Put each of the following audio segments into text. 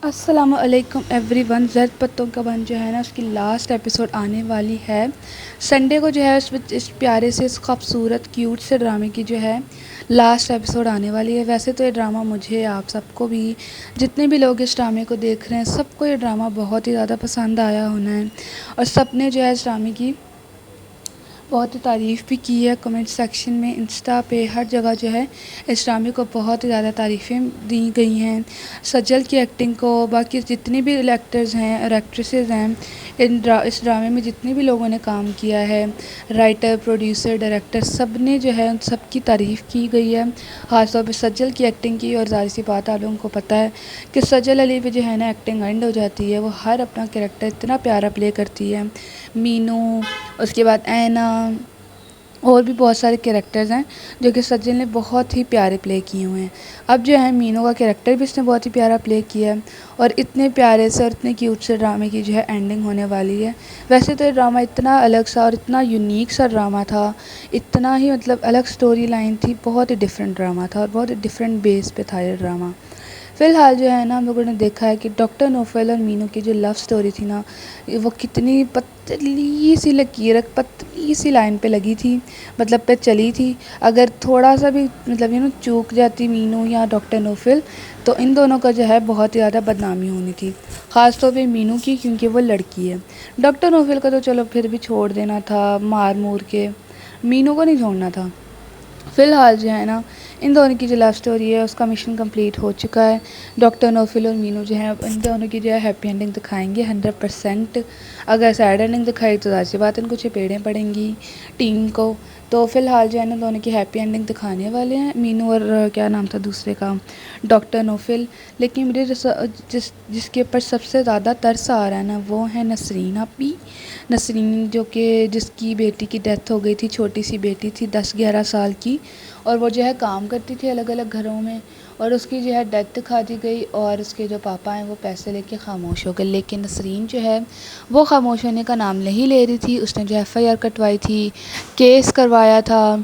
अस्सलामुअलैकुम एवरीवन। ज़र्द पत्तों का बन जो है ना उसकी लास्ट एपिसोड आने वाली है संडे को जो है। इस प्यारे से इस खूबसूरत क्यूट से ड्रामे की जो है लास्ट एपिसोड आने वाली है। वैसे तो ये ड्रामा मुझे, आप सबको भी, जितने भी लोग इस ड्रामे को देख रहे हैं, सबको ये ड्रामा बहुत ही ज़्यादा पसंद आया होना है और सब ने जो है इस ड्रामे की बहुत ही तारीफ़ भी की है। कमेंट सेक्शन में, इंस्टा पे, हर जगह जो है इस ड्रामे को बहुत ही ज़्यादा तारीफ़ें दी गई हैं। सज्जल की एक्टिंग को, बाकी जितने भी एक्टर्स हैं और एक्ट्रेसेस हैं इस ड्रामे में, जितने भी लोगों ने काम किया है, राइटर, प्रोड्यूसर, डायरेक्टर, सब ने जो है उन सब की तारीफ़ की गई है। ख़ास तौर पे सज्जल की एक्टिंग की। और ज़ाहिर सी बात, आप लोगों को पता है कि सज्जल अली पे जो है ना एक्टिंग एंड हो जाती है। वो हर अपना कैरेक्टर इतना प्यारा प्ले करती है। मीनू, उसके बाद ऐना, और भी बहुत सारे कैरेक्टर्स हैं जो कि सज्जल ने बहुत ही प्यारे प्ले किए हुए हैं। अब जो है मीनू का कैरेक्टर भी इसने बहुत ही प्यारा प्ले किया है और इतने प्यारे से और इतने क्यूट से ड्रामे की जो है एंडिंग होने वाली है। वैसे तो ये ड्रामा इतना अलग सा और इतना यूनिक सा ड्रामा था, इतना ही मतलब अलग स्टोरी लाइन थी, बहुत ही डिफरेंट ड्रामा था और बहुत ही डिफरेंट बेस पे था ये ड्रामा। फ़िलहाल जो है ना हम लोगों ने देखा है कि डॉक्टर नौफल और मीनू की जो लव स्टोरी थी ना, वो कितनी पतली सी लकीर, पतली सी लाइन पे लगी थी, मतलब पे चली थी। अगर थोड़ा सा भी मतलब चूक जाती मीनू या डॉक्टर नौफल, तो इन दोनों का जो है बहुत ही ज़्यादा बदनामी होनी थी। ख़ास तौर पे मीनू की, क्योंकि वो लड़की है। डॉक्टर नौफल का तो चलो फिर भी छोड़ देना था मार मूर के, मीनू को नहीं छोड़ना था। फ़िलहाल जो है ना इन दोनों की जो लव स्टोरी है उसका मिशन कंप्लीट हो चुका है। डॉक्टर नौफल और मीनू जो है इन दोनों की जो है हैप्पी एंडिंग दिखाएंगे 100%। अगर सैड एंडिंग दिखाई तो ज़ाहिर सी बात इनको चपेड़ें पड़ेंगी टीम को। तो फ़िलहाल जो है ना दोनों की हैप्पी एंडिंग दिखाने वाले हैं, मीनू और क्या नाम था दूसरे का, डॉक्टर नौफल। लेकिन मुझे जिसके ऊपर सबसे ज़्यादा तरस आ रहा है ना, वो है नसरीन आपी। नसरीन जो कि जिसकी बेटी की डेथ हो गई थी, छोटी सी बेटी थी 10-11 साल की, और वो जो है काम करती थी अलग अलग घरों में, और उसकी जो है डेथ दिखा दी गई और उसके जो पापा हैं वो पैसे लेके खामोश हो गए। लेकिन नसरीन जो है वो खामोश होने का नाम नहीं ले रही थी। उसने जो एफ़आईआर कटवाई थी, केस करवाया था,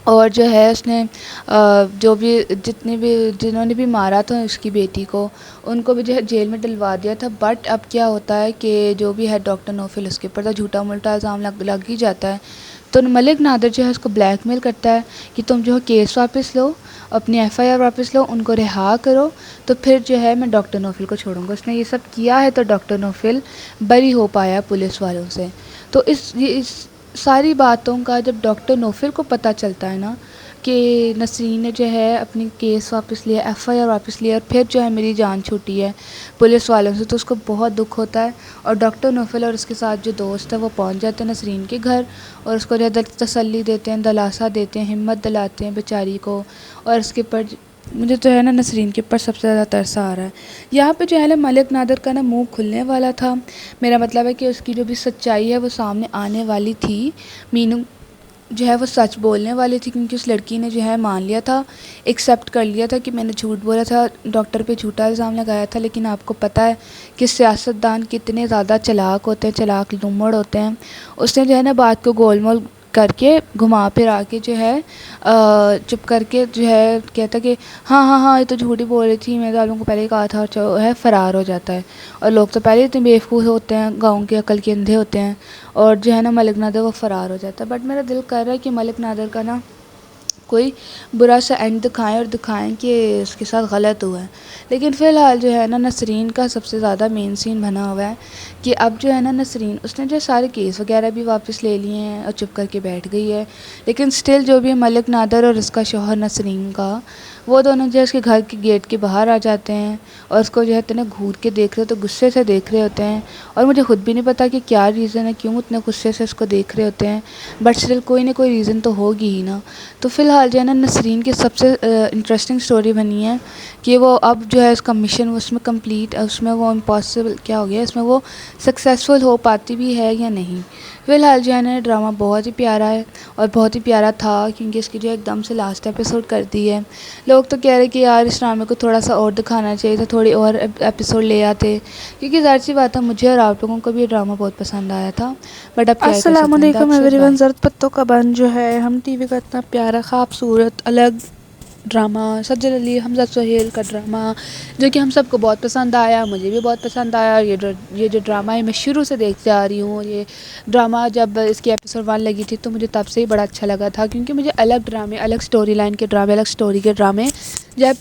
और जो है उसने जो भी जिन्होंने भी मारा था उसकी बेटी को, उनको भी जो है जेल में डलवा दिया था। बट अब क्या होता है कि जो भी है डॉक्टर नौफल, उसके ऊपर तो झूठा मुल्टा इल्ज़ाम लग ही जाता है। तो मलिक नादिर जो है उसको ब्लैकमेल करता है कि तुम जो है केस वापस लो, अपनी एफ़आईआर वापस लो, उनको रिहा करो, तो फिर जो है मैं डॉक्टर नौफल को छोड़ूंगा। उसने ये सब किया है तो डॉक्टर नौफल बरी हो पाया पुलिस वालों से। तो इस सारी बातों का जब डॉक्टर नौफल को पता चलता है ना कि नसरीन ने जो है अपनी केस वापस लिया, एफ़आईआर वापस लिया, और फिर जो है मेरी जान छूटी है पुलिस वालों से, तो उसको बहुत दुख होता है। और डॉक्टर नौफल और उसके साथ जो दोस्त है वो पहुंच जाते हैं नसरीन के घर और उसको जो है तसल्ली देते हैं, दिलासा देते हैं, हिम्मत दिलाते हैं बेचारी को। और उसके ऊपर मुझे तो है ना नसरीन के ऊपर सबसे ज़्यादा तरस आ रहा है। यहाँ पे जो है ना मलिक नादिर का ना मुंह खुलने वाला था। मेरा मतलब है कि उसकी जो भी सच्चाई है वो सामने आने वाली थी। मीनू जो है वो सच बोलने वाली थी, क्योंकि उस लड़की ने जो है मान लिया था, एक्सेप्ट कर लिया था कि मैंने झूठ बोला था, डॉक्टर पे झूठा इल्ज़ाम लगाया था। लेकिन आपको पता है कि सियासतदान कितने ज़्यादा चालाक होते हैं, चालाक लुम्मड़ होते हैं। उसने जो है ना बात को गोलमोल करके, घुमा फिरा के जो है चुप करके जो है कहता कि हाँ हाँ हाँ ये तो झूठी बोल रही थी, मैंने तो आप लोगों को पहले ही कहा था, और जो है फ़रार हो जाता है। और लोग तो पहले इतने बेवकूफ़ होते हैं, गाँव के अकल के अंधे होते हैं, और जो है ना मलिक नादिर वो फ़रार हो जाता है। बट मेरा दिल कर रहा है कि मलिक नादिर का ना कोई बुरा सा एंड दिखाएं और दिखाएं कि उसके साथ गलत हुआ है। लेकिन फ़िलहाल जो है ना नसरीन का सबसे ज़्यादा मेन सीन बना हुआ है कि अब जो है ना नसरीन, उसने जो सारे केस वगैरह भी वापस ले लिए हैं और चुप करके बैठ गई है। लेकिन स्टिल जो भी है मलिक नादिर और उसका शौहर नसरीन का, वो दोनों जो है उसके घर के गेट के बाहर आ जाते हैं और उसको जो है इतने घूर के देख रहे, तो गुस्से से देख रहे होते हैं। और मुझे खुद भी नहीं पता कि क्या रीज़न है, क्यों इतने गुस्से से उसको देख रहे होते हैं, बट स्टिल कोई ना कोई रीज़न तो होगी ही ना। तो फ़िलहाल जो है ना नसरीन की सबसे इंटरेस्टिंग स्टोरी बनी है कि वो अब जो है उसका मिशन उसमें कंप्लीट, उसमें वो इम्पॉसिबल क्या हो गया, इसमें वो सक्सेसफुल हो पाती भी है या नहीं। फ़िलहाल जो है ना ड्रामा बहुत ही प्यारा है और बहुत ही प्यारा था, क्योंकि इसकी जो एकदम से लास्ट एपिसोड कर दी है। लोग तो कह रहे कि यार इस ड्रामे को थोड़ा सा और दिखाना चाहिए था, थोड़ी और एपिसोड ले आते, क्योंकि ज़ाहिर सी बात है मुझे और आप लोगों को भी ये ड्रामा बहुत पसंद आया था। बट अब क्या ही कर सकते हैं। अस्सलामुअलैकुम दैट्स इट, एवरीवन। बाय। ज़र्द पत्तों का बन जो है हम टीवी का इतना प्यारा खूबसूरत अलग ड्रामा सज्जद अली हमजा सोहेल का ड्रामा जो कि हम सबको बहुत पसंद आया, मुझे भी बहुत पसंद आया। ये जो ड्रामा है मैं शुरू से देखते आ रही हूँ। ये ड्रामा जब इसकी एपिसोड 1 लगी थी तो मुझे तब से ही बड़ा अच्छा लगा था, क्योंकि मुझे अलग ड्रामे, अलग स्टोरी लाइन के ड्रामे, अलग स्टोरी के ड्रामे जब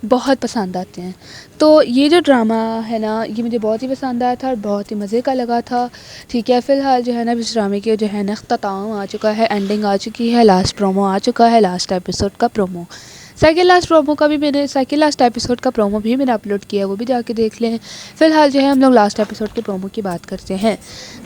बहुत पसंद आते हैं। तो ये जो ड्रामा है ना, ये मुझे बहुत ही पसंद आया था और बहुत ही मज़े का लगा था। ठीक है, फ़िलहाल जो है ना इस ड्रामे के जो है ना अख्ताम आ चुका है, एंडिंग आ चुकी है, लास्ट प्रोमो आ चुका है, लास्ट एपिसोड का प्रोमो। सेकंड लास्ट एपिसोड का प्रोमो भी मैंने अपलोड किया है, वो भी जाके देख लें। फ़िलहाल जो है हम लोग लास्ट एपिसोड के प्रोमो की बात करते हैं।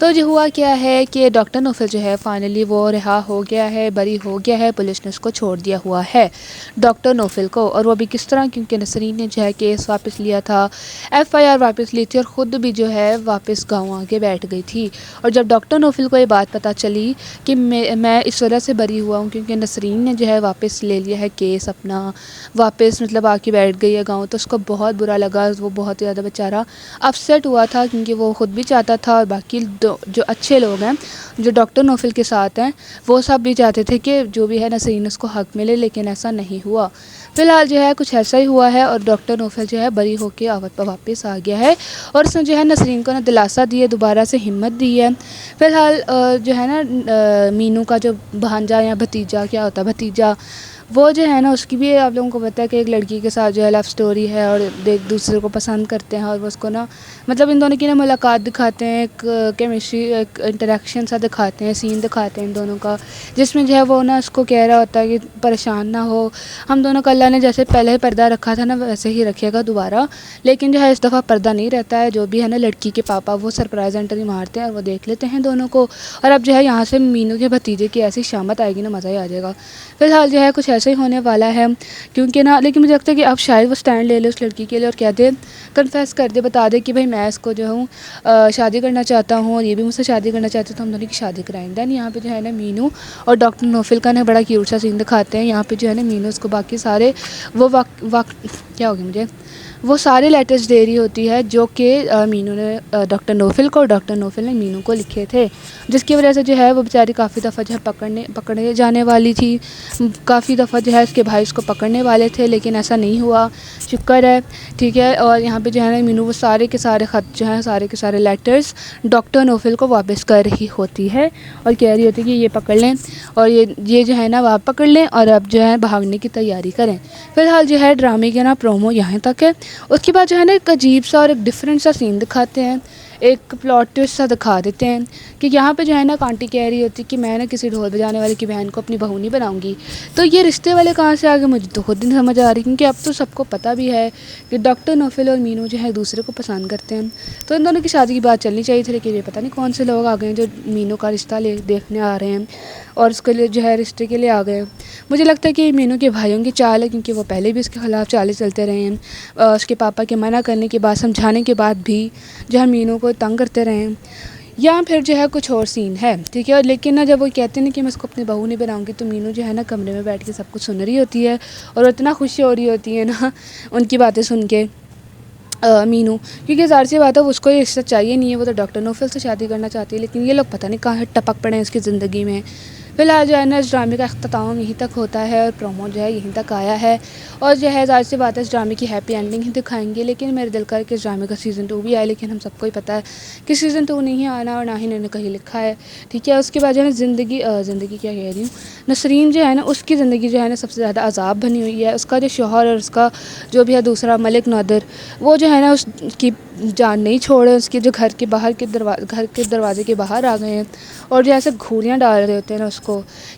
तो जो हुआ क्या है कि डॉक्टर नौफल जो है फाइनली वो रिहा हो गया है, बरी हो गया है, पुलिस ने उसको छोड़ दिया हुआ है डॉक्टर नौफल को। और वो भी किस तरह, क्योंकि नसरीन ने जो है केस वापस लिया था, FIR वापस ली थी और ख़ुद भी जो है वापस गाँव आके बैठ गई थी। और जब डॉक्टर नौफल को ये बात पता चली कि मैं इस वजह से बरी हुआ हूँ क्योंकि नसरीन ने जो है वापस ले लिया है केस अपना, वापस मतलब आके बैठ गई है गाँव, तो उसको बहुत बुरा लगा। वो बहुत ज़्यादा बेचारा अपसेट हुआ था, क्योंकि वो ख़ुद भी चाहता था और बाकी जो अच्छे लोग हैं जो डॉक्टर नौफल के साथ हैं वो सब भी चाहते थे कि जो भी है नसरीन उसको हक मिले, लेकिन ऐसा नहीं हुआ। फ़िलहाल जो है कुछ ऐसा ही हुआ है और डॉक्टर नौफल जो है बरी होकर अवध पर वापस आ गया है और उसने जो है नसरीन को ना दिलासा दी है, दोबारा से हिम्मत दी है। फ़िलहाल जो है ना मीनू का जो भांजा या भतीजा, क्या होता है भतीजा, वो जो है ना उसकी भी आप लोगों को पता है कि एक लड़की के साथ जो है लव स्टोरी है और एक दूसरे को पसंद करते हैं और वो उसको ना मतलब इन दोनों की ना मुलाकात दिखाते हैं, एक केमिस्ट्री, एक इंटरेक्शन सा दिखाते हैं, सीन दिखाते हैं इन दोनों का, जिसमें जो है वो ना उसको कह रहा होता है कि परेशान ना हो, हम दोनों का अल्लाह ने जैसे पहले पर्दा रखा था ना वैसे ही रखेगा दोबारा। लेकिन जो है इस दफ़ा पर्दा नहीं रहता है। जो भी है ना लड़की के पापा वो सरप्राइज एंट्री मारते हैं और वो देख लेते हैं दोनों को। और अब जो है यहाँ से मीनू के भतीजे की ऐसी शामत आएगी ना, मज़ा ही आ जाएगा। फ़िलहाल जो है कुछ ऐसा ही होने वाला है, क्योंकि ना लेकिन मुझे लगता है कि अब शायद वो स्टैंड ले ले उस लड़की के लिए और कह दे, कन्फेस कर दे, बता दे कि भाई मैं इसको जो हूँ शादी करना चाहता हूँ और ये भी मुझसे शादी करना चाहते, तो हम दोनों की शादी कराएंगे। दैन यहाँ पे जो है ना मीनू और डॉक्टर नौफल का ना बड़ा क्यूट सा सीन दिखाते हैं। यहाँ पे जो है ना मीनू उसको बाकी सारे वो क्या हो गया मुझे, वो सारे लेटर्स दे रही होती है जो कि मीनू ने डॉक्टर नौफल को और डॉक्टर नौफल ने मीनू को लिखे थे, जिसकी वजह से जो है वो बेचारी काफ़ी दफ़ा जो है पकड़ने जाने वाली थी। काफ़ी दफ़ा जो है उसके भाई उसको पकड़ने वाले थे, लेकिन ऐसा नहीं हुआ, शुक्र है। ठीक है, और यहाँ पे जो है ना मीनू वो सारे के सारे ख़त जो हैं, सारे के सारे लेटर्स डॉक्टर नौफल को वापस कर रही होती है और कह रही होती है कि ये पकड़ लें और ये जो है ना आप पकड़ लें और अब जो है भागने की तैयारी करें। फ़िलहाल जो है ड्रामे के ना प्रोमो यहाँ तक है। उसके बाद जो है ना एक अजीब सा और एक डिफरेंट सा सीन दिखाते हैं, एक प्लॉट ट्विस्ट सा दिखा देते हैं कि यहाँ पे जो है ना आंटी कह रही होती कि मैं ना किसी ढोल बजाने वाले की बहन को अपनी बहू नहीं बनाऊंगी। तो ये रिश्ते वाले कहाँ से आ गए, मुझे तो खुद नहीं समझ आ रही, क्योंकि अब तो सबको पता भी है कि डॉक्टर नौफल और मीनू जो है दूसरे को पसंद करते हैं। तो इन दोनों की शादी की बात चलनी चाहिए थी, लेकिन ये पता नहीं कौन से लोग आ गए हैं जो मीनू का रिश्ता देखने आ रहे हैं और उसके लिए जो है रिश्ते के लिए आ गए। मुझे लगता है कि मीनू के भाइयों की चाल है, क्योंकि वो पहले भी उसके ख़िलाफ़ चालें चलते रहे हैं। उसके पापा के मना करने के बाद, समझाने के बाद भी जो है मीनू को तंग करते रहे हैं, या फिर जो है कुछ और सीन है। ठीक है, और लेकिन ना जब वो कहते हैं ना कि मैं उसको अपनी बहू नहीं बनाऊंगी, तो मीनू जो है ना कमरे में बैठ के सब कुछ सुन रही होती है और इतना खुशी हो रही होती है ना उनकी बातें सुन के मीनू, क्योंकि ज़ाहिर सी बात है उसको ये रिश्ता चाहिए नहीं है, वो तो डॉक्टर नौफल से शादी करना चाहती है, लेकिन ये लोग पता नहीं कहाँ टपक पड़े हैं उसकी ज़िंदगी में। फ़िलहाल जो है ना इस ड्रामे का अख्ताम यहीं तक होता है और प्रोमो जो है यहीं तक आया है और जो है ज़ाहिर सी बात है इस ड्रामे की हैप्पी एंडिंग ही दिखाएंगे। लेकिन मेरे दिल कर के इस ड्रामे का सीज़न 2 भी आए, लेकिन हम सबको ही पता है कि सीज़न 2 नहीं आना और ना ही इन्होंने कहीं लिखा है। ठीक है, उसके बाद जो है ना ज़िंदगी क्या कह रही हूँ, नसरीन जो है ना उसकी ज़िंदगी जो है ना सबसे ज़्यादा अजाब बनी हुई है। उसका जो शौहर और उसका जो भी है दूसरा मलिक नादिर, वो जो है ना उसकी जान नहीं छोड़, उसके जो घर के दरवाजे के बाहर आ गए हैं और जो ऐसे घूरियाँ डाल रहे होते हैं ना उसको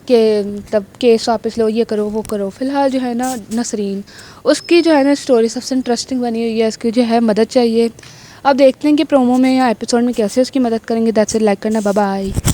कि तब केस वापस लो, ये करो वो करो। फ़िलहाल जो है ना नसरीन, उसकी जो है ना स्टोरी सबसे इंटरेस्टिंग बनी हुई है, उसकी जो है मदद चाहिए। अब देखते हैं कि प्रोमो में या एपिसोड में कैसे उसकी मदद करेंगे। दैट्स इट, लाइक करना, बाय बाय।